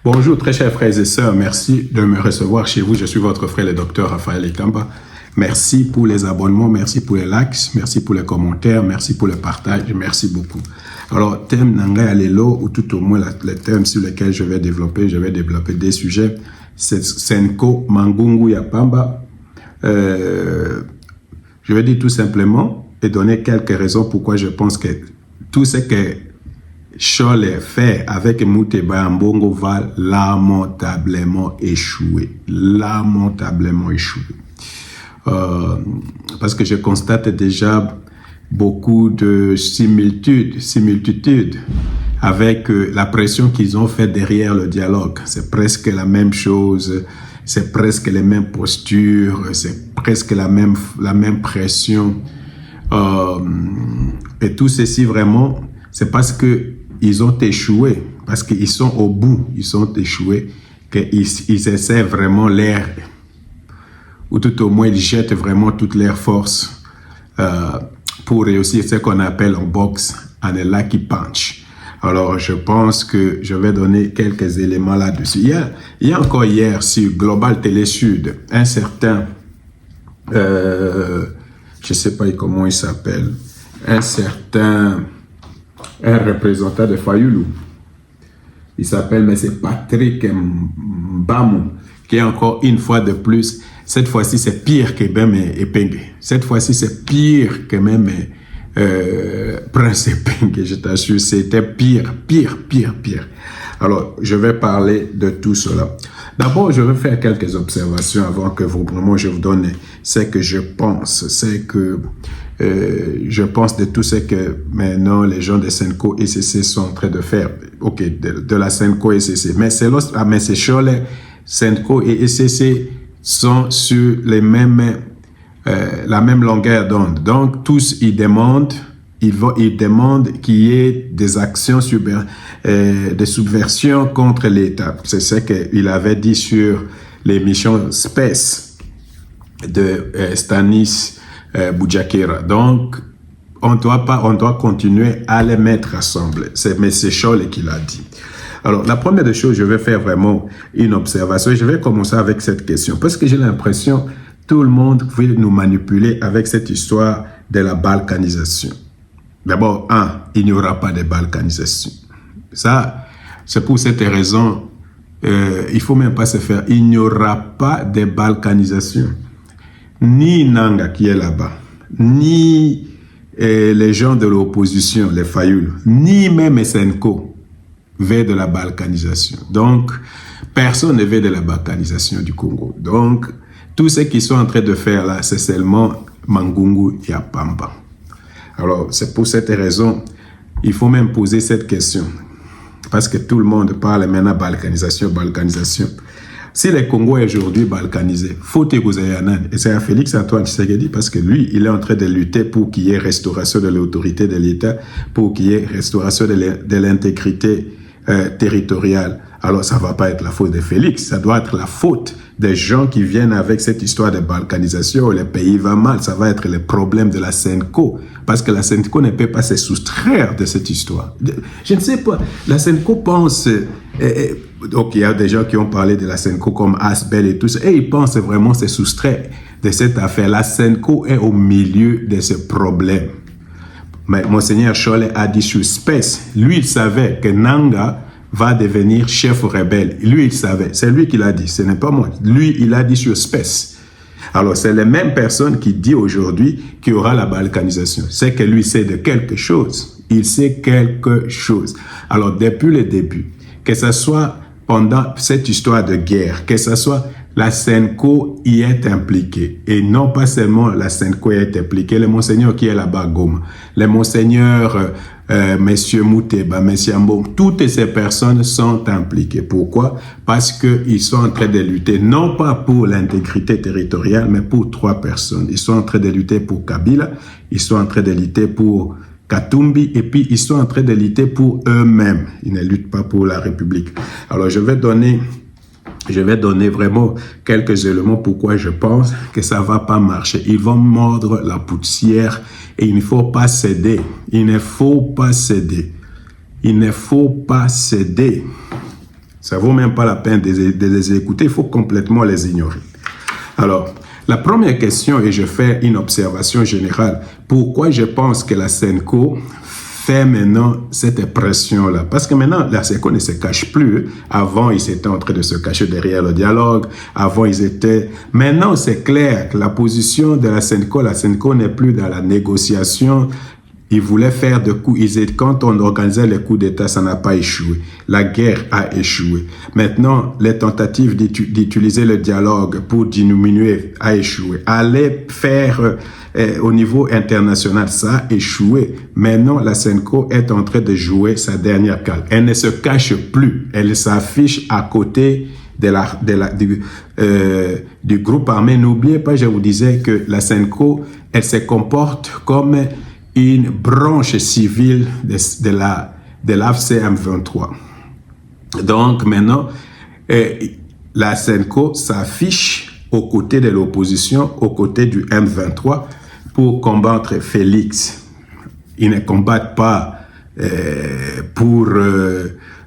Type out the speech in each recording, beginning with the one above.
Bonjour, très chers frères et sœurs. Merci de me recevoir chez vous. Je suis votre frère, le docteur Raphaël Ekamba. Merci pour les abonnements, merci pour les likes, merci pour les commentaires, merci pour le partage, merci beaucoup. Alors, thème Nanga Alelo, ou tout au moins les thèmes sur lesquels je vais développer des sujets. C'est Senko Mangungu Yapamba. Je vais dire tout simplement et donner quelques raisons pourquoi je pense que tout ce que Cholet fait avec Mouteba Mbongo va lamentablement échouer. Lamentablement échouer. Parce que je constate déjà beaucoup de similitudes avec la pression qu'ils ont fait derrière le dialogue. C'est presque la même chose, c'est presque les mêmes postures, c'est presque la même pression. Et tout ceci vraiment, c'est parce qu'ils ont échoué, parce qu'ils sont au bout, ils ont échoué, qu'ils essaient vraiment l'air, ou tout au moins ils jettent vraiment toutes leurs forces pour réussir ce qu'on appelle en boxe un lucky punch. Alors je pense que je vais donner quelques éléments là-dessus. Il y a encore hier sur Global Télé Sud, un certain, je ne sais pas comment il s'appelle, un représentant de Fayulu. Il s'appelle, mais c'est Patrick Mbamou, qui est encore une fois de plus. Cette fois-ci, c'est pire que même Epenge. Cette fois-ci, c'est pire que même Prince Epenge, je t'assure. C'était pire. Alors, je vais parler de tout cela. D'abord, je vais faire quelques observations avant que vraiment je vous donne ce que je pense. C'est que je pense de tout ce que maintenant les gens de Senko et CC sont en train de faire. Ok, de la Senko et CC. Mais c'est Cholet, Senko et CC sont sur les mêmes, la même longueur d'onde. Donc, tous, ils demandent qu'il y ait des actions de subversion contre l'État. C'est ce qu'il avait dit sur l'émission Space de Stanis Boujakera. Donc, on doit continuer à les mettre ensemble. Mais c'est Cholet qui l'a dit. Alors, la première des choses, je vais faire vraiment une observation. Je vais commencer avec cette question. Parce que j'ai l'impression tout le monde veut nous manipuler avec cette histoire de la balkanisation. D'abord, il n'y aura pas de balkanisation. Ça, c'est pour cette raison, il ne faut même pas se faire. Il n'y aura pas de balkanisation. Ni Nanga qui est là-bas, ni les gens de l'opposition, les Fayulu, ni même Senko veut de la balkanisation. Donc, personne ne veut de la balkanisation du Congo. Donc, tout ce qu'ils sont en train de faire là, c'est seulement Mangungu Yapamba. Alors, c'est pour cette raison, il faut même poser cette question. Parce que tout le monde parle maintenant balkanisation. Si le Congo est aujourd'hui balkanisé, faut que vous ayez un. Et c'est à Félix Antoine Tshisekedi parce que lui, il est en train de lutter pour qu'il y ait restauration de l'autorité de l'État, pour qu'il y ait restauration de l'intégrité territoriale. Alors, ça ne va pas être la faute de Félix, ça doit être la faute des gens qui viennent avec cette histoire de balkanisation. Le pays va mal, ça va être le problème de la Senko, parce que la Senko ne peut pas se soustraire de cette histoire. Je ne sais pas, la Senko pense... donc, il y a des gens qui ont parlé de la Senko comme Asbel et tout ça, et ils pensent vraiment se soustraire de cette affaire. La Senko est au milieu de ce problème. Mais Monseigneur Cholet a dit sur Space, lui, il savait que Nanga va devenir chef rebelle. Lui, il savait. C'est lui qui l'a dit. Ce n'est pas moi. Lui, il a dit sur Space. Alors, c'est les mêmes personnes qui disent aujourd'hui qu'il y aura la balkanisation. C'est que lui sait de quelque chose. Il sait quelque chose. Alors, depuis le début, que ce soit pendant cette histoire de guerre, que ce soit la Senko y est impliquée. Et non pas seulement la Senko y est impliquée, le Monseigneur qui est là-bas à Goma, le Monseigneur Monsieur Mouteba, Monsieur Ambom, toutes ces personnes sont impliquées. Pourquoi? Parce qu'ils sont en train de lutter, non pas pour l'intégrité territoriale, mais pour 3 personnes. Ils sont en train de lutter pour Kabila, ils sont en train de lutter pour Katumbi, et puis ils sont en train de lutter pour eux-mêmes. Ils ne luttent pas pour la République. Alors, je vais donner vraiment quelques éléments pourquoi je pense que ça ne va pas marcher. Ils vont mordre la poussière et il ne faut pas céder. Il ne faut pas céder. Il ne faut pas céder. Ça vaut même pas la peine de les écouter, il faut complètement les ignorer. Alors, la première question, et je fais une observation générale, pourquoi je pense que la Senco fait maintenant cette pression-là? Parce que maintenant, la Senco ne se cache plus. Avant, ils étaient en train de se cacher derrière le dialogue. Avant, ils étaient... Maintenant, c'est clair que la position de la Senco n'est plus dans la négociation. Ils voulaient faire des coups. Quand on organisait les coups d'État, ça n'a pas échoué. La guerre a échoué. Maintenant, les tentatives d'utiliser le dialogue pour diminuer a échoué. Aller faire au niveau international, ça a échoué. Maintenant, la Senco est en train de jouer sa dernière carte. Elle ne se cache plus. Elle s'affiche à côté du groupe armé. N'oubliez pas, je vous disais que la Senco, elle se comporte comme une branche civile de l'AFC M23. Donc maintenant, la Senco s'affiche aux côtés de l'opposition, aux côtés du M23 pour combattre Félix. Ils ne combattent pas pour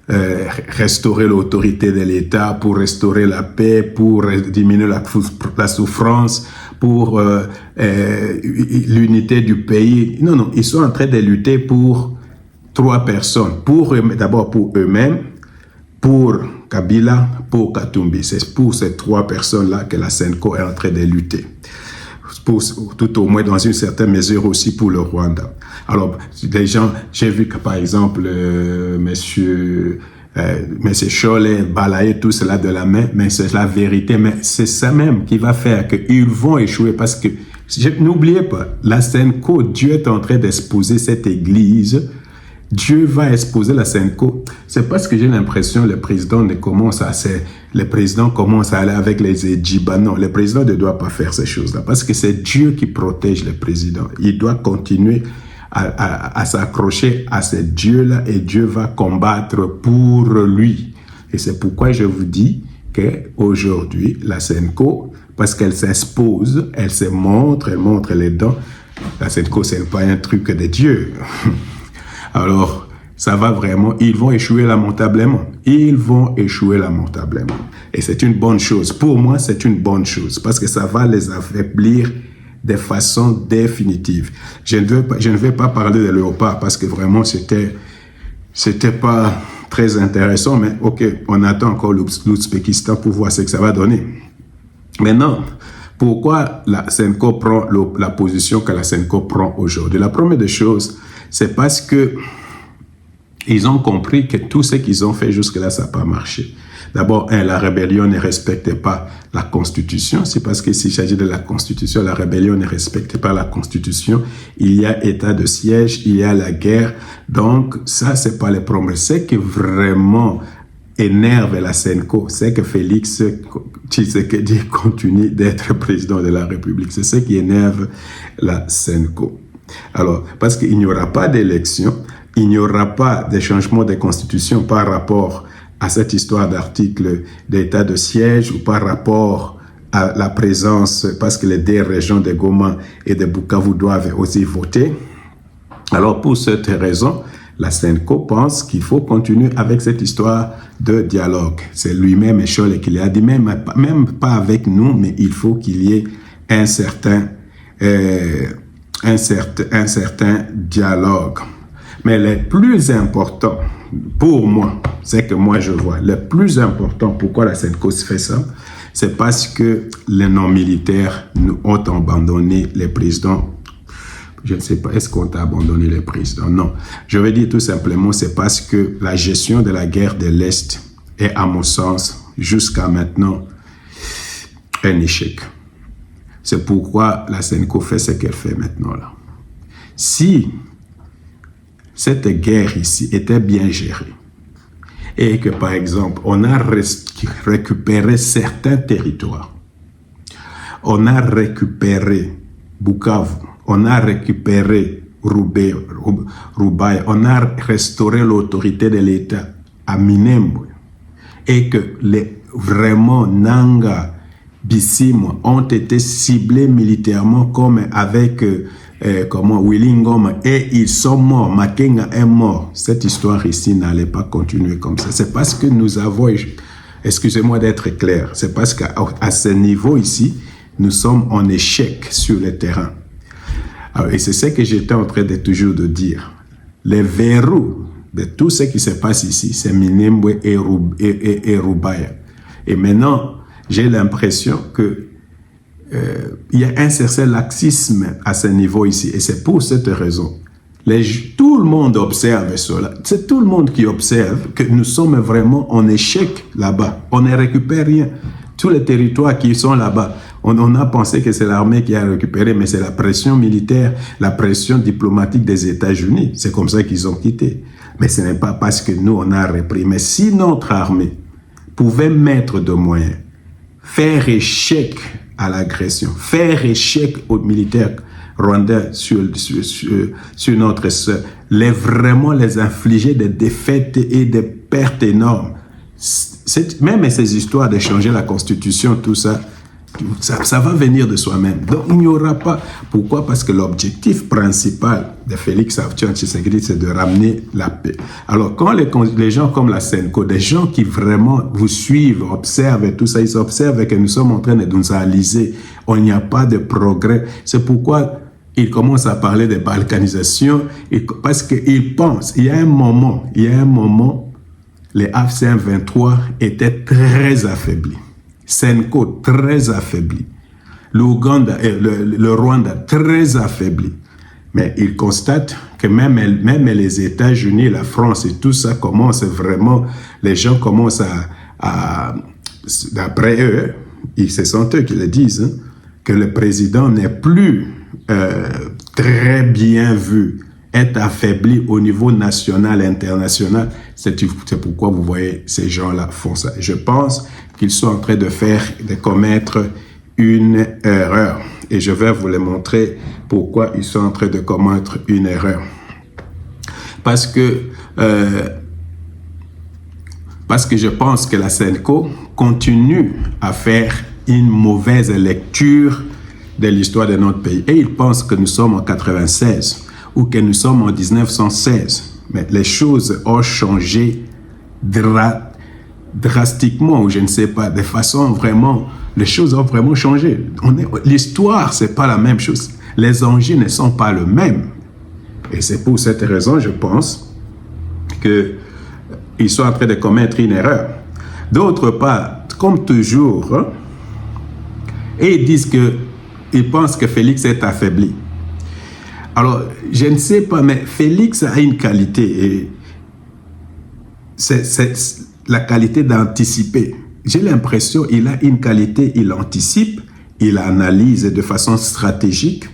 restaurer l'autorité de l'État, pour restaurer la paix, pour diminuer la souffrance, pour l'unité du pays. Non, non, ils sont en train de lutter pour 3 personnes. D'abord pour eux-mêmes, pour Kabila, pour Katumbi. C'est pour ces 3 personnes-là que la Senco est en train de lutter. Tout au moins dans une certaine mesure aussi pour le Rwanda. Alors, les gens, j'ai vu que par exemple, monsieur Cholet balayait tout cela de la main, mais c'est la vérité. Mais c'est ça même qui va faire qu'ils vont échouer parce que, n'oubliez pas, la Senco, Dieu est en train d'exposer cette église. Dieu va exposer la Senco. C'est parce que j'ai l'impression que le président commence à aller avec les Edjiba. Non, le président ne doit pas faire ces choses-là parce que c'est Dieu qui protège le président. Il doit continuer à s'accrocher à ce Dieu-là et Dieu va combattre pour lui. Et c'est pourquoi je vous dis qu'aujourd'hui, la Senco, parce qu'elle s'expose, elle se montre, elle montre les dents. La Senco, ce n'est pas un truc de Dieu. Alors, ça va vraiment, ils vont échouer lamentablement. Ils vont échouer lamentablement. Et c'est une bonne chose. Pour moi, c'est une bonne chose parce que ça va les affaiblir de façon définitive. Je ne vais pas parler de Léopard parce que vraiment, c'était pas très intéressant, mais ok, on attend encore l'Ouzbékistan pour voir ce que ça va donner. Maintenant, pourquoi la Senco prend la position que la Senco prend aujourd'hui? La première des choses, c'est parce que ils ont compris que tout ce qu'ils ont fait jusque-là, ça n'a pas marché. D'abord, la rébellion ne respectait pas la Constitution. C'est parce que s'il s'agit de la Constitution, la rébellion ne respecte pas la Constitution. Il y a état de siège, il y a la guerre. Donc, ça, c'est pas le problème. Ce qui vraiment énerve la Senco, c'est que Félix Tshisekedi continue d'être président de la République. C'est ce qui énerve la Senco. Alors, parce qu'il n'y aura pas d'élection, il n'y aura pas de changement de constitution par rapport à cette histoire d'article d'état de siège ou par rapport à la présence, parce que les 2 régions de Goma et de Bukavu doivent aussi voter. Alors, pour cette raison, la Senco pense qu'il faut continuer avec cette histoire de dialogue. C'est lui-même, Echole, qui l'a dit, même pas avec nous, mais il faut qu'il y ait un certain dialogue. Mais le plus important, pour moi, c'est que moi je vois, le plus important, pourquoi la Senco fait ça, c'est parce que les non-militaires nous ont abandonné les présidents. Je ne sais pas, est-ce qu'on a abandonné les présidents? Non. Je veux dire tout simplement, c'est parce que la gestion de la guerre de l'Est est, à mon sens, jusqu'à maintenant, un échec. C'est pourquoi la Senco fait ce qu'elle fait maintenant là. Si cette guerre ici était bien gérée et que, par exemple, on a récupéré certains territoires, on a récupéré Bukavu, on a récupéré Roubaix, on a restauré l'autorité de l'État à Minembwe et que vraiment Nanga, Bissimo ont été ciblés militairement comme avec Willy Ngoma, et ils sont morts, Makenga est mort. Cette histoire ici n'allait pas continuer comme ça. C'est parce que nous avons, excusez-moi d'être clair, c'est parce qu'à ce niveau ici, nous sommes en échec sur le terrain. Alors, et c'est ce que j'étais en train de toujours de dire. Les verrous de tout ce qui se passe ici, c'est Minembwe et Rubaya. Et maintenant, j'ai l'impression que il y a un certain laxisme à ce niveau ici. Et c'est pour cette raison. Tout le monde observe cela. C'est tout le monde qui observe que nous sommes vraiment en échec là-bas. On ne récupère rien. Tous les territoires qui sont là-bas, on a pensé que c'est l'armée qui a récupéré, mais c'est la pression militaire, la pression diplomatique des États-Unis. C'est comme ça qu'ils ont quitté. Mais ce n'est pas parce que nous, on a repris. Mais si notre armée pouvait mettre de moyens, faire échec à l'agression, faire échec aux militaires rwandais sur notre sol, vraiment les infliger des défaites et des pertes énormes. Même ces histoires de changer la constitution, tout ça, ça va venir de soi-même. Donc il n'y aura pas. Pourquoi? Parce que l'objectif principal de Félix Antoine Tshisekedi, c'est de ramener la paix. Alors quand les gens comme la Senko, des gens qui vraiment vous suivent, observent et tout ça, ils observent que nous sommes en train de nous analyser, il n'y a pas de progrès. C'est pourquoi ils commencent à parler de balkanisation, parce qu'ils pensent, il y a un moment, les AFC-M23 étaient très affaiblis. Senko très affaibli, l'Ouganda et le Rwanda très affaibli. Mais ils constatent que même les États-Unis, la France et tout ça commence vraiment, les gens commencent d'après eux, ce sont eux qui le disent, hein, que le président n'est plus très bien vu, est affaibli au niveau national et international. C'est pourquoi vous voyez ces gens-là font ça. Je pense qu'ils sont en train de commettre une erreur. Et je vais vous le montrer pourquoi ils sont en train de commettre une erreur. Parce que je pense que la Senko continue à faire une mauvaise lecture de l'histoire de notre pays. Et ils pensent que nous sommes en 96 ou que nous sommes en 1916. Mais les choses ont changé drastiquement, ou je ne sais pas, de façon vraiment, les choses ont vraiment changé. L'histoire, c'est pas la même chose. Les enjeux ne sont pas le même. Et c'est pour cette raison, je pense, qu'ils sont en train de commettre une erreur. D'autre part, comme toujours, hein, et ils disent qu'ils pensent que Félix est affaibli. Alors, je ne sais pas, mais Félix a une qualité, et c'est la qualité d'anticiper. J'ai l'impression qu'il a une qualité, il anticipe, il analyse de façon stratégique,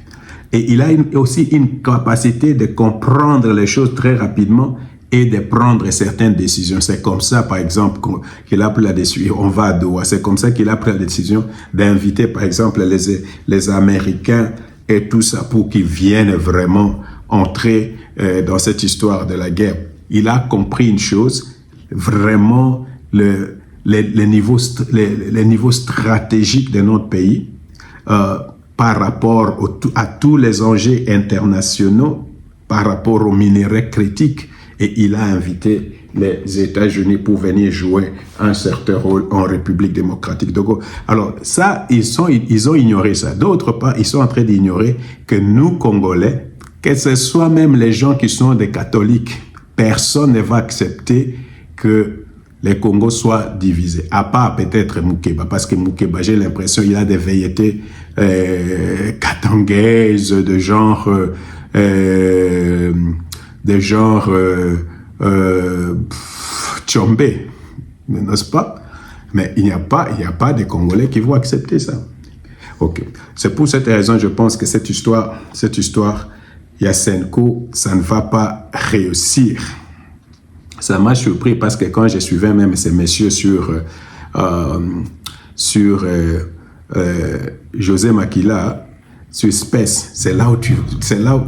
et il a aussi une capacité de comprendre les choses très rapidement et de prendre certaines décisions. C'est comme ça, par exemple, qu'il a pris la décision, on va à Doha, c'est comme ça qu'il a pris la décision d'inviter, par exemple, les Américains et tout ça pour qu'ils viennent vraiment entrer dans cette histoire de la guerre. Il a compris une chose, vraiment les niveaux stratégiques de notre pays par rapport à tous les enjeux internationaux, par rapport aux minéraux critiques, et il a invité les États-Unis pour venir jouer un certain rôle en République démocratique de Congo. Alors ça, ils ont ignoré ça. D'autre part, ils sont en train d'ignorer que nous, Congolais, que ce soit même les gens qui sont des catholiques, personne ne va accepter que les Congos soient divisés, à part peut-être Moukeba, parce que Moukeba, j'ai l'impression qu'il a des velléités katangaises de genre Tchombe, n'est-ce pas? Mais il n'y a pas de Congolais qui vont accepter ça. Ok. C'est pour cette raison, je pense que cette histoire, Yasenko, ça ne va pas réussir. Ça m'a surpris parce que quand je suivais même ces messieurs sur José Makila, suspect, c'est là où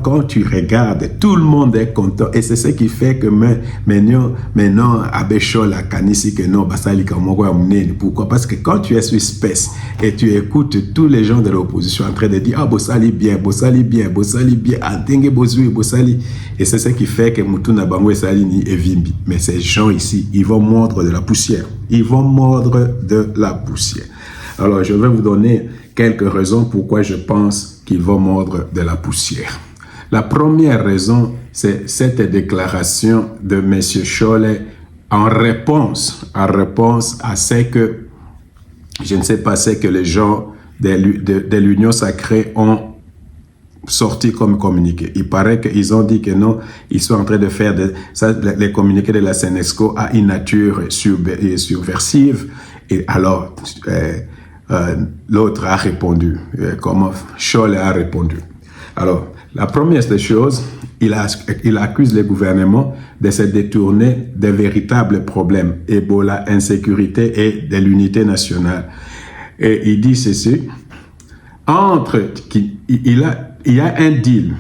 quand tu regardes, tout le monde est content. Et c'est ce qui fait que maintenant, Abéchol, la Kanisi, que non, Basali, pourquoi? Parce que quand tu es suspect et tu écoutes tous les gens de l'opposition en train de dire, ah, Bossali bien, Antengue Bozui, Bossali. Et c'est ce qui fait que Mutuna Bangwe Salini et Vimbi. Mais ces gens ici, ils vont mordre de la poussière. Alors, je vais vous donner quelques raisons pourquoi je pense qu'ils vont mordre de la poussière. La première raison, c'est cette déclaration de M. Cholet en réponse à ce que, je ne sais pas, ce que les gens de l'Union sacrée ont sorti comme communiqué. Il paraît qu'ils ont dit que non, ils sont en train de faire les communiqués de la Senesco à une nature subversive. Et alors, l'autre a répondu, comment Cholet a répondu. Alors, la première des choses, il accuse le gouvernement de se détourner des véritables problèmes, Ebola, insécurité et de l'unité nationale. Et il dit ceci, il y a un deal.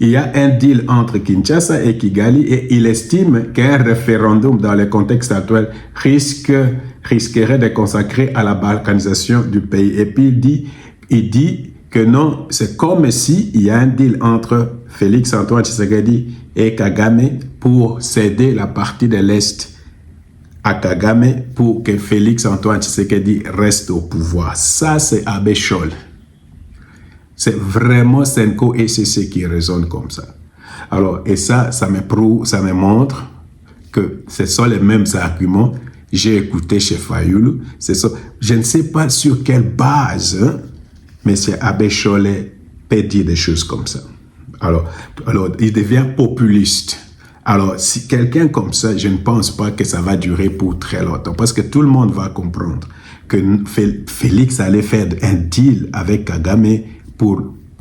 Il y a un deal entre Kinshasa et Kigali et il estime qu'un référendum dans le contexte actuel risquerait de consacrer à la balkanisation du pays. Et puis il dit que non, c'est comme si il y a un deal entre Félix Antoine Tshisekedi et Kagame pour céder la partie de l'Est à Kagame pour que Félix Antoine Tshisekedi reste au pouvoir. Ça, c'est Abéchol. C'est vraiment Senko et CC qui raisonnent comme ça. Alors, et ça me montre que ce sont les mêmes arguments. J'ai écouté chez Fayoulou. Je ne sais pas sur quelle base, hein, M. Abéchol peut dire des choses comme ça. Alors, il devient populiste. Alors, si quelqu'un comme ça, je ne pense pas que ça va durer pour très longtemps. Parce que tout le monde va comprendre que Félix allait faire un deal avec Kagame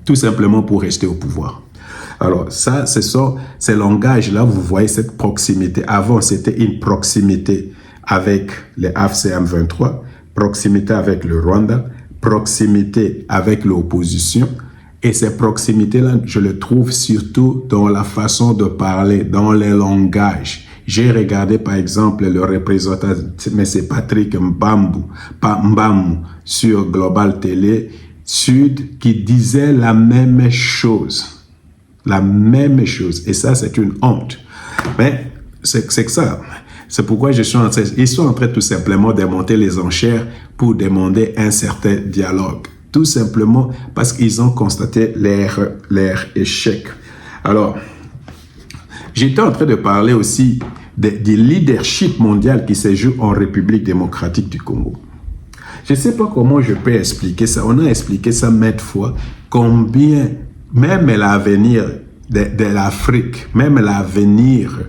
tout simplement pour rester au pouvoir. Alors ça, ces langages-là, vous voyez cette proximité. Avant, c'était une proximité avec les AFCM 23, proximité avec le Rwanda, proximité avec l'opposition. Et ces proximités-là, je les trouve surtout dans la façon de parler, dans les langages. J'ai regardé par exemple le représentant, M. Patrick Mbamou sur Global Télé Sud qui disait la même chose. Et ça, c'est une honte. Mais c'est que ça. C'est pourquoi ils sont en train tout simplement de monter les enchères pour demander un certain dialogue. Tout simplement parce qu'ils ont constaté leur échec. Alors, j'étais en train de parler aussi du leadership mondial qui se joue en République démocratique du Congo. Je ne sais pas comment je peux expliquer ça. On a expliqué ça maintes fois. Combien, même l'avenir de l'Afrique, même l'avenir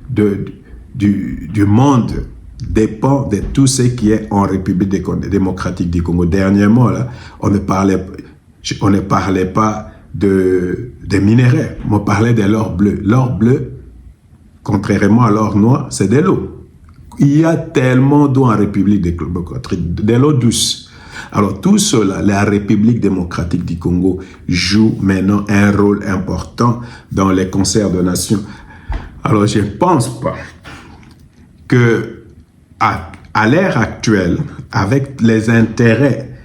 du monde dépend de tout ce qui est en République démocratique du Congo. Dernièrement, là, on ne parlait pas de minéraux. On parlait de l'or bleu. L'or bleu, contrairement à l'or noir, c'est de l'eau. Il y a tellement d'eau en République démocratique, de l'eau douce. Alors tout cela, la République démocratique du Congo joue maintenant un rôle important dans les concerts de nations. Alors je ne pense pas que à l'ère actuelle, avec les intérêts,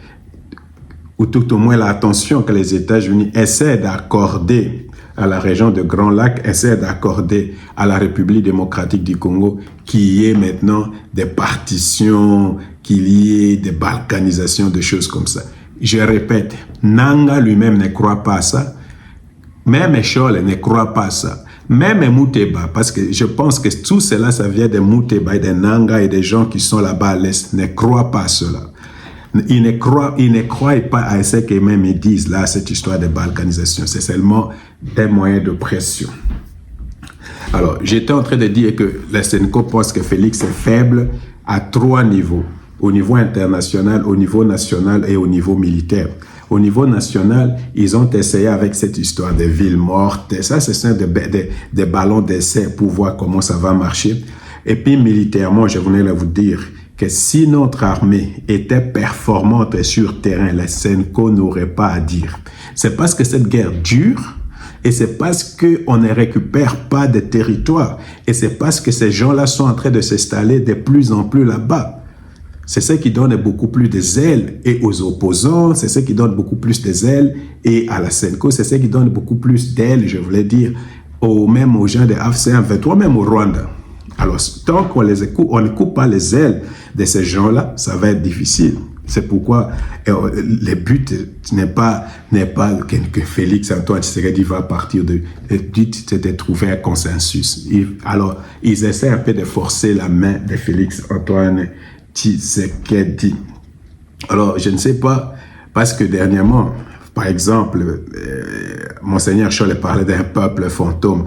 ou tout au moins l'attention que les États-Unis essaient d'accorder à la région de Grand Lac, essaie d'accorder à la République démocratique du Congo qu'il y ait maintenant des partitions, qu'il y ait des balkanisations, des choses comme ça. Je répète, Nanga lui-même ne croit pas à ça, même Cholet ne croit pas à ça, même Mouteba, parce que je pense que tout cela, ça vient de Mouteba et de Nanga et des gens qui sont là-bas à l'Est, ne croient pas à cela. Ils ne croient pas à ce qu'ils même disent là, cette histoire de balkanisation. C'est seulement un moyen de pression. Alors, j'étais en train de dire que la Senko pense que Félix est faible à 3 niveaux. Au niveau international, au niveau national et au niveau militaire. Au niveau national, ils ont essayé avec cette histoire de villes mortes. Ça, c'est des ballons d'essai pour voir comment ça va marcher. Et puis, militairement, je voulais vous dire que si notre armée était performante sur terrain, la Senko n'aurait pas à dire. C'est parce que cette guerre dure et c'est parce qu'on ne récupère pas de territoire et c'est parce que ces gens-là sont en train de s'installer de plus en plus là-bas. C'est ce qui donne beaucoup plus de zèle et aux opposants, c'est ce qui donne beaucoup plus de zèle et à la Senko, c'est ce qui donne beaucoup plus d'aile, je voulais dire, même aux gens de AFC-M23, même au Rwanda. Alors, tant qu'on ne coupe pas les ailes de ces gens-là, ça va être difficile. C'est pourquoi le but n'est pas que Félix Antoine Tshisekedi va partir de... Le but, c'est de trouver un consensus. Alors, ils essaient un peu de forcer la main de Félix Antoine Tshisekedi. Alors, je ne sais pas, parce que dernièrement, par exemple, Monseigneur Scholl parlait d'un peuple fantôme.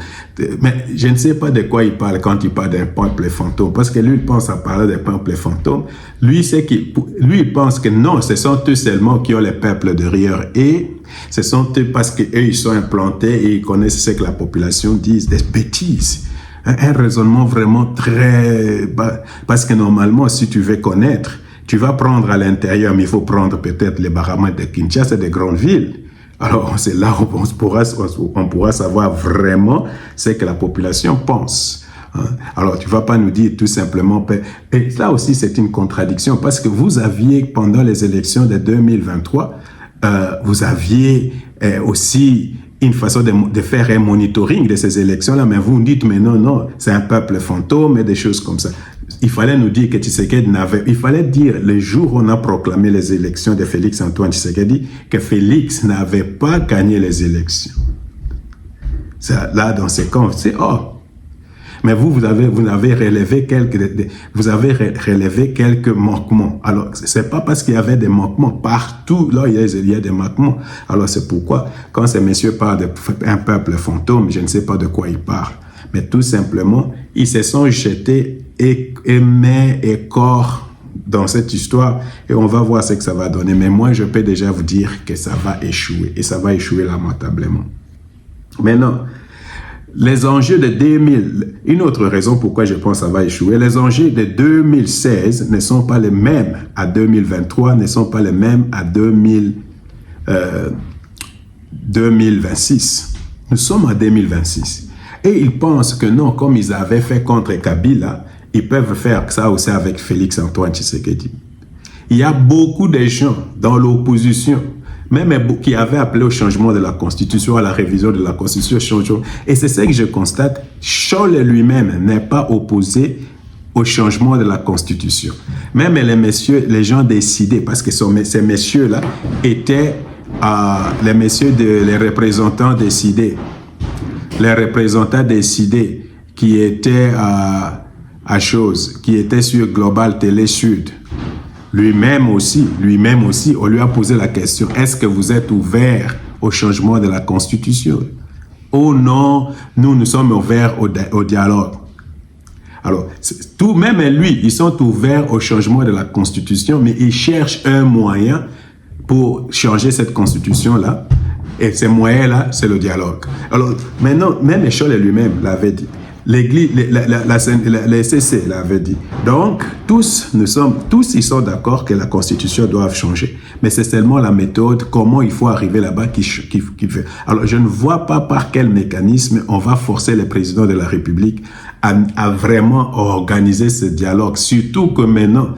Mais je ne sais pas de quoi il parle quand il parle d'un peuple fantôme. Parce que lui, il pense à parler d'un peuple fantôme. Lui, il pense que non, ce sont eux seulement qui ont les peuples derrière. Et ce sont eux parce qu'eux, ils sont implantés et ils connaissent ce que la population dit, des bêtises. Un raisonnement vraiment très... Parce que normalement, si tu veux connaître, tu vas prendre à l'intérieur, mais il faut prendre peut-être les barramas de Kinshasa, des grandes villes. Alors, c'est là où on pourra savoir vraiment ce que la population pense. Alors, tu ne vas pas nous dire tout simplement... Et là aussi, c'est une contradiction, parce que vous aviez, pendant les élections de 2023, vous aviez aussi une façon de faire un monitoring de ces élections-là, mais vous me dites, mais non, c'est un peuple fantôme et des choses comme ça. Il fallait nous dire que Tshisekedi il fallait dire le jour où on a proclamé les élections de Félix Antoine Tshisekedi que Félix n'avait pas gagné les élections. Ça, là, dans ces cas, c'est mais vous avez relevé quelques manquements. Alors, c'est pas parce qu'il y avait des manquements partout, là, il y a des manquements. Alors, c'est pourquoi, quand ces messieurs parlent d'un peuple fantôme, je ne sais pas de quoi ils parlent. Mais tout simplement, ils se sont jetés main et corps dans cette histoire et on va voir ce que ça va donner. Mais moi, je peux déjà vous dire que ça va échouer et ça va échouer lamentablement. Maintenant, les enjeux de 2000, une autre raison pourquoi je pense que ça va échouer, les enjeux de 2016 ne sont pas les mêmes à 2023, ne sont pas les mêmes à 2026. Nous sommes en 2026. Et ils pensent que non, comme ils avaient fait contre Kabila, ils peuvent faire ça aussi avec Félix Antoine Tshisekedi. Il y a beaucoup de gens dans l'opposition, même qui avaient appelé au changement de la Constitution, à la révision de la Constitution. Et c'est ça que je constate. Scholl lui-même n'est pas opposé au changement de la Constitution. Même les gens décidés, parce que ces messieurs-là étaient les représentants décidés. Les représentants décidés qui étaient qui étaient sur Global Télé Sud. Lui-même aussi, on lui a posé la question, est-ce que vous êtes ouvert au changement de la Constitution? Oh non, nous sommes ouverts au dialogue. Alors, même lui, ils sont ouverts au changement de la Constitution, mais ils cherchent un moyen pour changer cette Constitution-là. Et ce moyen-là, c'est le dialogue. Alors, maintenant, même Scholl lui-même l'avait dit. L'Église, les CC l'avait dit. Donc, tous ils sont d'accord que la Constitution doit changer. Mais c'est seulement la méthode, comment il faut arriver là-bas qui fait. Alors, je ne vois pas par quel mécanisme on va forcer le président de la République à vraiment organiser ce dialogue. Surtout que maintenant,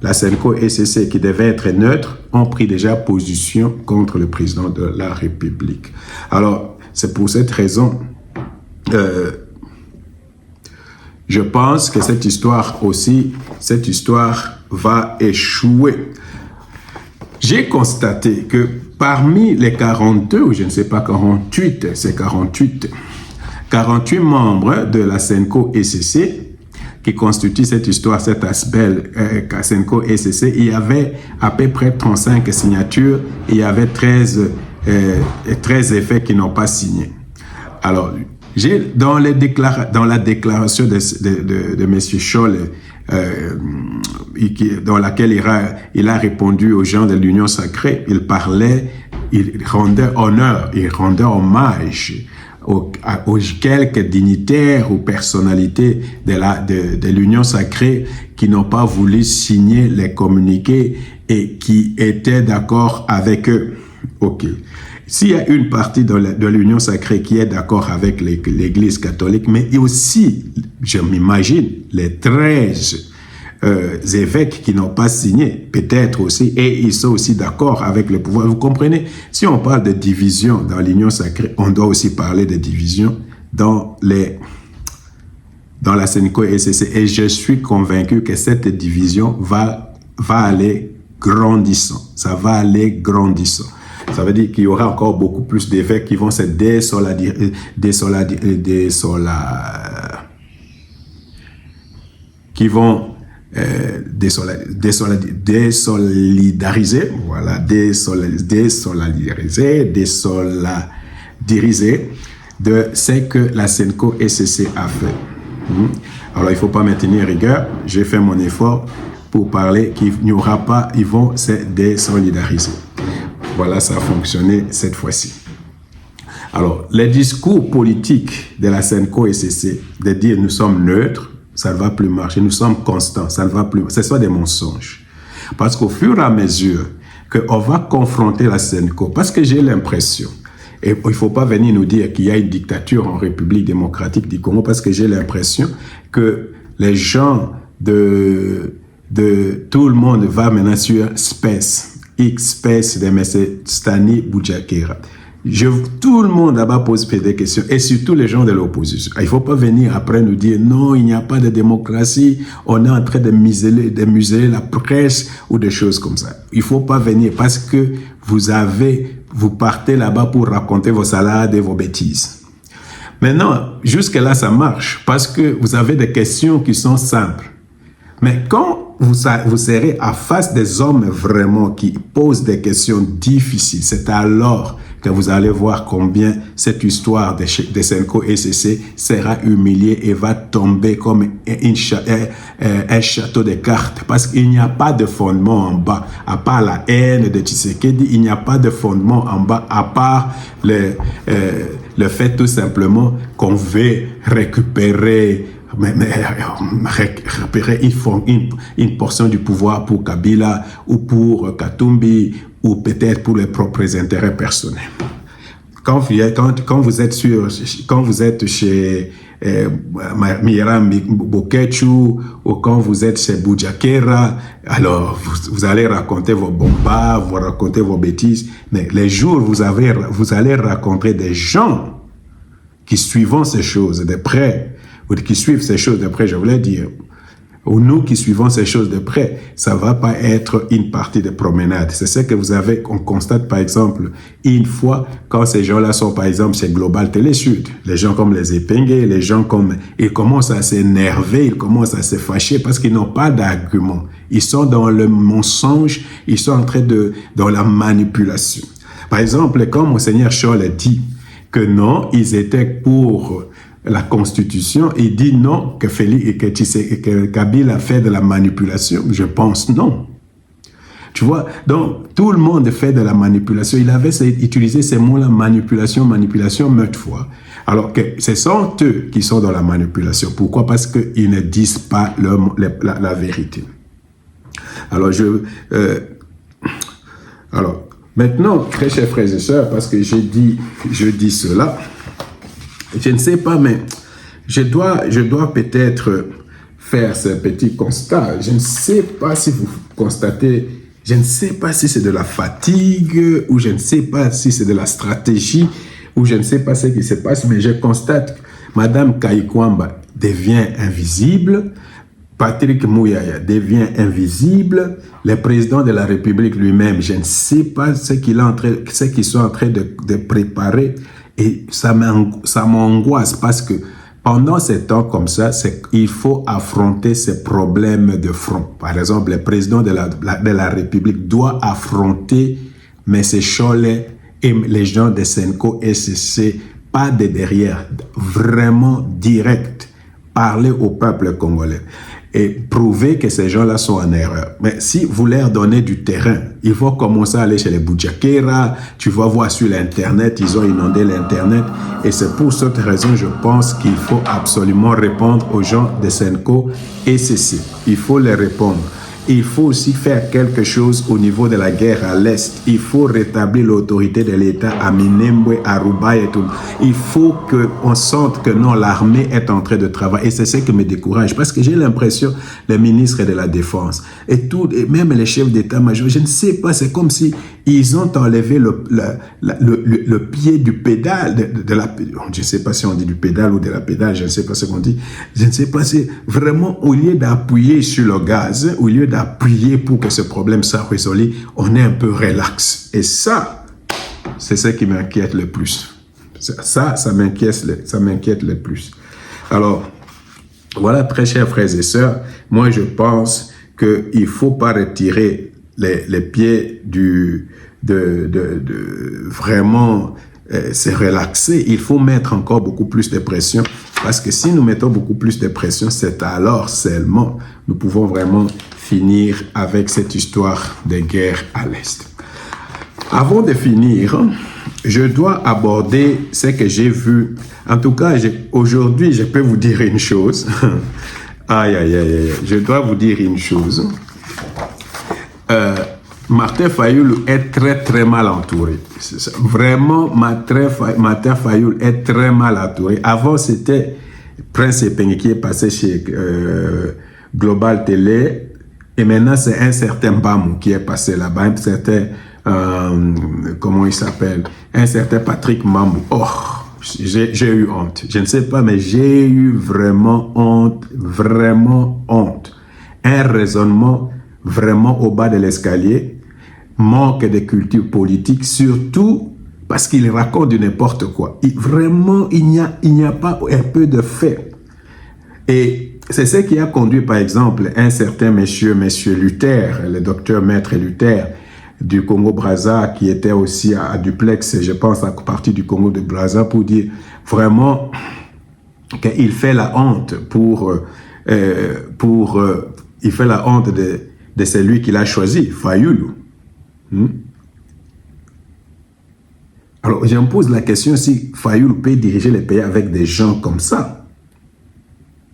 la Senko et CC, qui devaient être neutres, ont pris déjà position contre le président de la République. Alors, c'est pour cette raison... je pense que cette histoire va échouer. J'ai constaté que parmi les 42, ou je ne sais pas 48, c'est 48 membres de la Senko ECC qui constituent cette histoire, cet aspect Senko ECC, il y avait à peu près 35 signatures, il y avait 13 effets qui n'ont pas signé. Alors, dans la déclaration de M. Scholl, dans laquelle il a répondu aux gens de l'Union sacrée, il rendait hommage aux quelques dignitaires ou personnalités de l'Union sacrée qui n'ont pas voulu signer les communiqués et qui étaient d'accord avec eux. Ok. S'il y a une partie de l'Union sacrée qui est d'accord avec l'Église catholique, mais aussi, je m'imagine, les 13 évêques qui n'ont pas signé, peut-être aussi, et ils sont aussi d'accord avec le pouvoir. Vous comprenez? Si on parle de division dans l'Union sacrée, on doit aussi parler de division dans la Senko-ECC. Et je suis convaincu que cette division va aller grandissant. Ça va aller grandissant. Ça veut dire qu'il y aura encore beaucoup plus d'évêques qui vont se désolidariser, voilà, désolidariser de ce que la Senko-ECC a fait. Alors, il ne faut pas maintenir rigueur. J'ai fait mon effort pour parler qu'il n'y aura pas, ils vont se désolidariser. Voilà, ça a fonctionné cette fois-ci. Alors, les discours politiques de la Senko-ECC, de dire nous sommes neutres, ça ne va plus marcher, nous sommes constants, ça ne va plus, ce sont des mensonges. Parce qu'au fur et à mesure qu'on va confronter la Senko, parce que j'ai l'impression, et il ne faut pas venir nous dire qu'il y a une dictature en République démocratique du Congo, parce que j'ai l'impression que les gens de tout le monde va maintenant sur X-Space de M. Stani Boudiakera. Tout le monde là-bas pose des questions, et surtout les gens de l'opposition. Il ne faut pas venir après nous dire non, il n'y a pas de démocratie, on est en train de museler la presse ou des choses comme ça. Il ne faut pas venir parce que vous partez là-bas pour raconter vos salades et vos bêtises. Maintenant, jusque-là, ça marche parce que vous avez des questions qui sont simples. Mais quand vous serez à face des hommes vraiment qui posent des questions difficiles, c'est alors que vous allez voir combien cette histoire de Senko-ECC sera humiliée et va tomber comme un château de cartes. Parce qu'il n'y a pas de fondement en bas, à part la haine de Tshisekedi, il n'y a pas de fondement en bas, à part le fait tout simplement qu'on veut récupérer une portion du pouvoir pour Kabila ou pour Katumbi ou peut-être pour les propres intérêts personnels. Quand vous êtes chez Miram Bokechu ou quand vous êtes chez Boudiakera, alors vous allez raconter vos bombas, vous racontez vos bêtises, mais les jours vous allez rencontrer des gens qui suivent ces choses de près, ou qui suivent ces choses de près, je voulais dire, ou nous qui suivons ces choses de près, ça ne va pas être une partie de promenade. C'est ce que on constate par exemple une fois quand ces gens-là sont par exemple chez Global Télé Sud. Les gens comme les Épingués, les gens ils commencent à s'énerver, ils commencent à se fâcher parce qu'ils n'ont pas d'argument. Ils sont dans le mensonge, ils sont en train dans la manipulation. Par exemple, quand Monseigneur Scholl dit que non, ils étaient pour la Constitution, il dit non, que Kabila fait de la manipulation. Je pense non. Tu vois, donc tout le monde fait de la manipulation. Il avait utilisé ces mots-là, manipulation, maintes fois. Alors que ce sont eux qui sont dans la manipulation. Pourquoi? Parce qu'ils ne disent pas la vérité. Alors, maintenant, très chers frères et sœurs, parce que je dis cela, je ne sais pas, mais je dois peut-être faire ce petit constat. Je ne sais pas si vous constatez, je ne sais pas si c'est de la fatigue, ou je ne sais pas si c'est de la stratégie, ou je ne sais pas ce qui se passe, mais je constate que Mme Kaikwamba devient invisible, Patrick Mouyaya devient invisible, le président de la République lui-même, je ne sais pas ce qu'ils sont en train de préparer. Et ça m'angoisse parce que pendant ces temps comme ça, il faut affronter ces problèmes de front. Par exemple, le président de la République doit affronter M. Scholl et les gens de Senko-ECC, pas de derrière, vraiment direct, parler au peuple congolais. et prouver que ces gens-là sont en erreur. Mais si vous leur donnez du terrain, il faut commencer à aller chez les Boudjakera, tu vas voir sur l'Internet, ils ont inondé l'Internet. Et c'est pour cette raison, je pense qu'il faut absolument répondre aux gens de Senko et ceci. Il faut les répondre. Il faut aussi faire quelque chose au niveau de la guerre à l'Est. Il faut rétablir l'autorité de l'État à Minembwe, à Roubaix et tout. Il faut qu'on sente que non, l'armée est en train de travailler. Et c'est ce qui me décourage. Parce que j'ai l'impression, les ministres de la Défense et même les chefs d'État-major, je ne sais pas, c'est comme si ils ont enlevé le pied du pédale, de la, je ne sais pas si on dit du pédale ou de la pédale, je ne sais pas ce qu'on dit. Je ne sais pas si vraiment, au lieu d'appuyer sur le gaz, au lieu d'appuyer pour que ce problème soit résolu, on est un peu relax. Et ça, c'est ce qui m'inquiète le plus. Ça m'inquiète le plus. Alors, voilà, très chers frères et sœurs, moi je pense qu'il ne faut pas retirer les pieds vraiment se relaxer. Il faut mettre encore beaucoup plus de pression, parce que si nous mettons beaucoup plus de pression, c'est alors seulement nous pouvons vraiment finir avec cette histoire de guerre à l'Est. Avant de finir, je dois aborder ce que j'ai vu. En tout cas, aujourd'hui, je peux vous dire une chose. Aïe, aïe, aïe, je dois vous dire une chose. Martin Fayulu est très, très mal entouré. Vraiment, Martin Fayulu est très mal entouré. Avant, c'était Prince Epenge qui est passé chez Global Télé. Et maintenant, c'est un certain Bamou qui est passé là-bas. Un certain, comment il s'appelle? Un certain Patrick Mambou. Oh, j'ai eu honte. Je ne sais pas, mais j'ai eu vraiment honte. Vraiment honte. Un raisonnement vraiment au bas de l'escalier. Manque de culture politique, surtout parce qu'il raconte du n'importe quoi. Vraiment, il n'y a pas un peu de fait. Et c'est ce qui a conduit, par exemple, un certain monsieur Luther, le docteur Maître Luther du Congo-Brazza, qui était aussi à Duplex, je pense, à partir du Congo de Brazza, pour dire vraiment qu'il fait la honte il fait la honte de celui qu'il a choisi, Fayulu. Alors, je me pose la question si Fayulu peut diriger les pays avec des gens comme ça.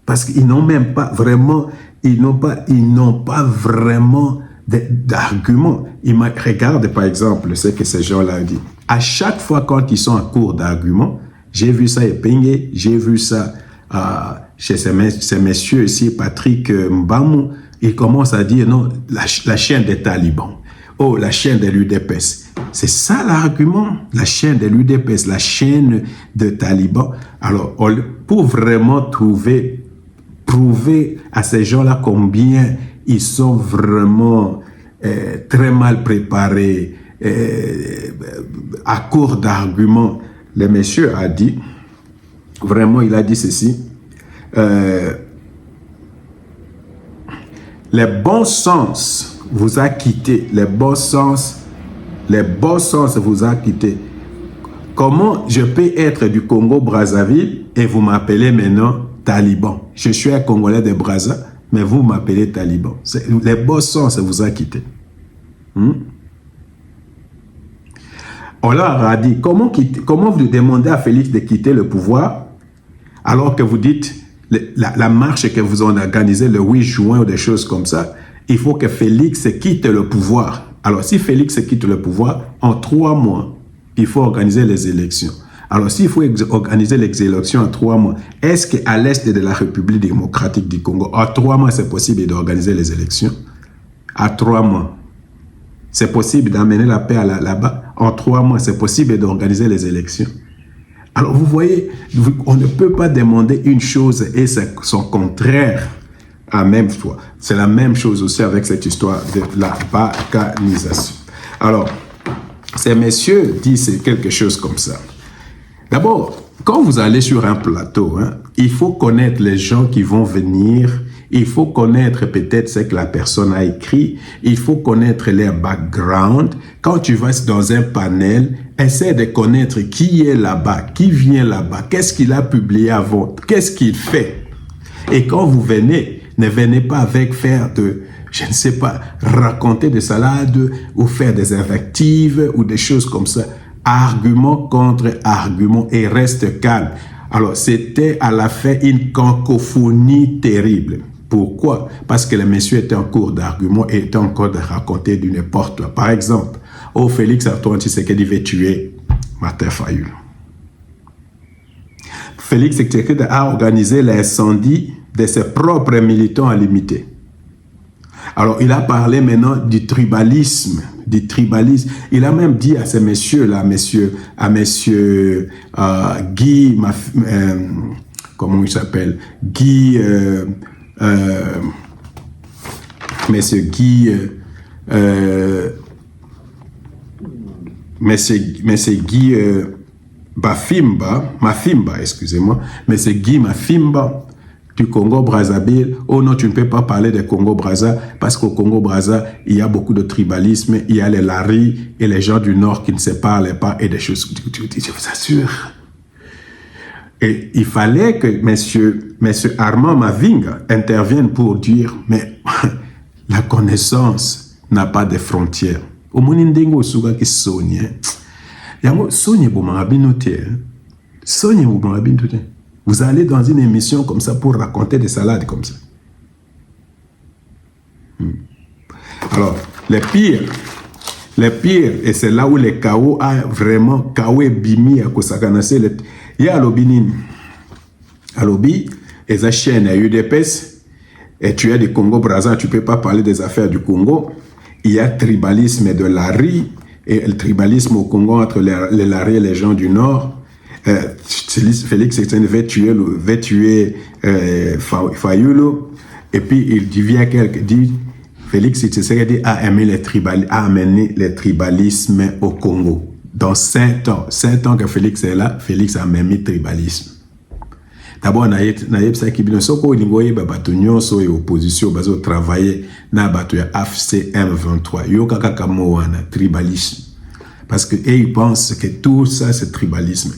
Parce qu'ils n'ont même pas vraiment, ils n'ont pas vraiment d'arguments. Regarde par exemple ce que ces gens-là disent. À chaque fois quand ils sont en cours d'arguments, j'ai vu ça à Epenge, j'ai vu ça chez ces messieurs ici, Patrick Mbamou, ils commencent à dire non, la chaîne des talibans. Oh, la chaîne de l'UDPS. C'est ça l'argument, la chaîne de l'UDPS, la chaîne de talibans. Alors, pour vraiment prouver à ces gens-là combien ils sont vraiment très mal préparés, à court d'arguments, le monsieur a dit, vraiment, il a dit ceci, le bon sens vous a quitté, le bon sens vous a quitté. Comment je peux être du Congo-Brazzaville et vous m'appelez maintenant Taliban? Je suis un Congolais de Brazza, mais vous m'appelez Taliban. Le bon sens vous a quitté. On leur a dit, comment vous demandez à Félix de quitter le pouvoir alors que vous dites la marche que vous avez organisée le 8 juin ou des choses comme ça, il faut que Félix quitte le pouvoir. Alors, si Félix quitte le pouvoir, en 3 mois, il faut organiser les élections. Alors, s'il faut organiser les élections en 3 mois, est-ce qu'à l'est de la République démocratique du Congo, en 3 mois, c'est possible d'organiser les élections? À 3 mois. C'est possible d'amener la paix là-bas? En 3 mois, c'est possible d'organiser les élections? Alors, vous voyez, on ne peut pas demander une chose et son contraire à même fois. C'est la même chose aussi avec cette histoire de la balkanisation. Alors, ces messieurs disent quelque chose comme ça. D'abord, quand vous allez sur un plateau, il faut connaître les gens qui vont venir, il faut connaître peut-être ce que la personne a écrit, il faut connaître leur background. Quand tu vas dans un panel, essaie de connaître qui est là-bas, qui vient là-bas, qu'est-ce qu'il a publié avant, qu'est-ce qu'il fait. Et quand vous venez, Ne venez pas avec faire de, je ne sais pas, raconter des salades ou faire des invectives ou des choses comme ça. Argument contre argument et reste calme. Alors, c'était à la fin une cacophonie terrible. Pourquoi? Parce que le monsieur était en cours d'argument et était en cours de raconter du n'importe quoi. Par exemple, oh Félix Antoine Tshisekedi veut tuer Martin Fayulu. Félix Tshisekedi a organisé l'incendie de ses propres militants à l'imiter. Alors, il a parlé maintenant du tribalisme. Il a même dit à ces messieurs-là, Guy, comment il s'appelle? Guy, monsieur Guy, Mafimba, excusez-moi, monsieur Guy Mafimba, du Congo-Brazzaville. Oh non, tu ne peux pas parler de Congo-Brazza parce qu'au Congo-Brazza, il y a beaucoup de tribalisme, il y a les Laris et les gens du Nord qui ne se parlent pas et des choses. Je vous assure. Et il fallait que monsieur Armand Mavinga intervienne pour dire, mais la connaissance n'a pas de frontières. Au Monindengo Suga qui sogne. Yango sogne pour m'abinoter. Sogne pour m'abinoter. Vous allez dans une émission comme ça pour raconter des salades comme ça. Alors, les pires, et c'est là où le chaos a vraiment, chaos est bimi à Kosakanase. Il y a l'obinine. À l'obi, et la chaîne à UDPS, et tu es du Congo-Brazza, tu ne peux pas parler des affaires du Congo. Il y a tribalisme de Lari, et le tribalisme au Congo entre les Lari et les gens du Nord. Félix Tshisekedi veut tuer Fayulu, et puis il dit Félix Tshisekedi a amené le tribalisme au Congo. Dans 5 ans que Félix est là, Félix a amené le tribalisme. D'abord, ça qui bien soko lingoye bato nyonso et opposition bazo travailler na bato ya AFC M23 yo kaka moana tribalisme. Parce que ils pensent que tout ça c'est tribalisme.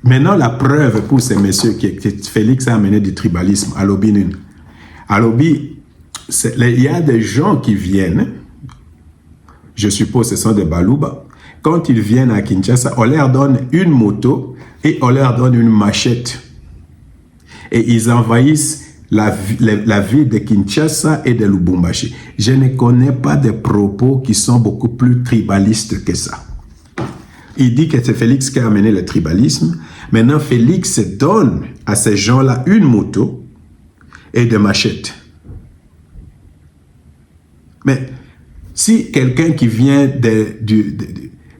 Maintenant la preuve pour ces messieurs que Félix a amené du tribalisme à Lobby. À Lobby, il y a des gens qui viennent, je suppose ce sont des Baluba. Quand ils viennent à Kinshasa, on leur donne une moto et on leur donne une machette. Et ils envahissent la ville de Kinshasa et de Lubumbashi. Je ne connais pas de propos qui sont beaucoup plus tribalistes que ça. Il dit que c'est Félix qui a amené le tribalisme. Maintenant, Félix donne à ces gens-là une moto et des machettes. Mais si quelqu'un qui vient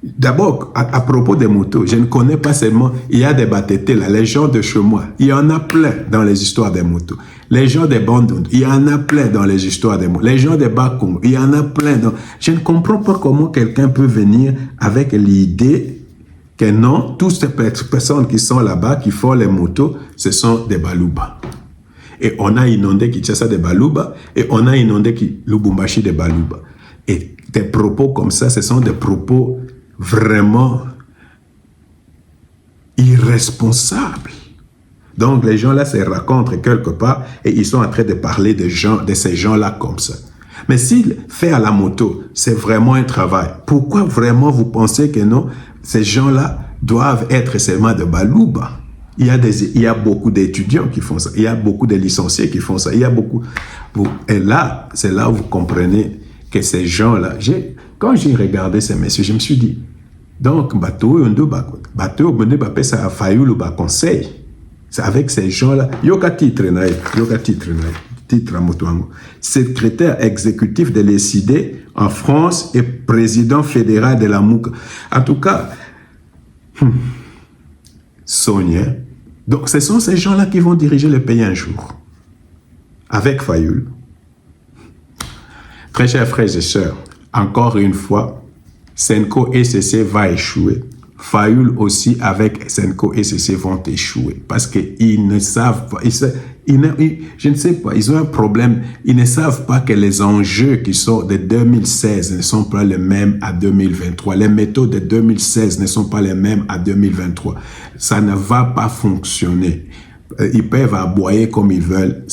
d'abord, à propos des motos, je ne connais pas seulement, il y a des batétés là, les gens de chez moi, il y en a plein dans les histoires des motos. Les gens des bandes, il y en a plein dans les histoires des motos. Les gens des Bakongo, il y en a plein. Je ne comprends pas comment quelqu'un peut venir avec l'idée que non, toutes ces personnes qui sont là-bas, qui font les motos, ce sont des Baluba. Et on a inondé Kinshasa des Baluba, et on a inondé Lubumbashi des Baluba. Et des propos comme ça, ce sont des propos vraiment irresponsables. Donc les gens là se racontent quelque part et ils sont en train de parler de ces gens là comme ça. Mais s'il fait à la moto, c'est vraiment un travail. Pourquoi vraiment vous pensez que non, ces gens là doivent être seulement de Baluba? Il y a beaucoup d'étudiants qui font ça, il y a beaucoup de licenciés qui font ça, il y a beaucoup. Et là, c'est là où vous comprenez que ces gens là, quand j'ai regardé ces messieurs, je me suis dit, donc, bateau, ça a failli le conseil. C'est avec ces gens-là. Yoka titre à Motoango. Secrétaire exécutif de l'ECD en France et président fédéral de la MOUC. En tout cas, Sonia. Donc, ce sont ces gens-là qui vont diriger le pays un jour. Avec Fayulu. Très chers frères et sœurs, encore une fois, Senko et CC va échouer. Fayulu aussi avec Senko et CC vont échouer. Parce qu'ils ne savent pas, je ne sais pas, ils ont un problème. Ils ne savent pas que les enjeux qui sont de 2016 ne sont pas les mêmes à 2023. Les méthodes de 2016 ne sont pas les mêmes à 2023. Ça ne va pas fonctionner. ils peuvent aboyer comme ils veulent,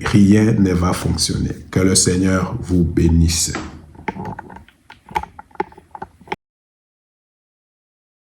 rien ne va fonctionner. Que le Seigneur vous bénisse.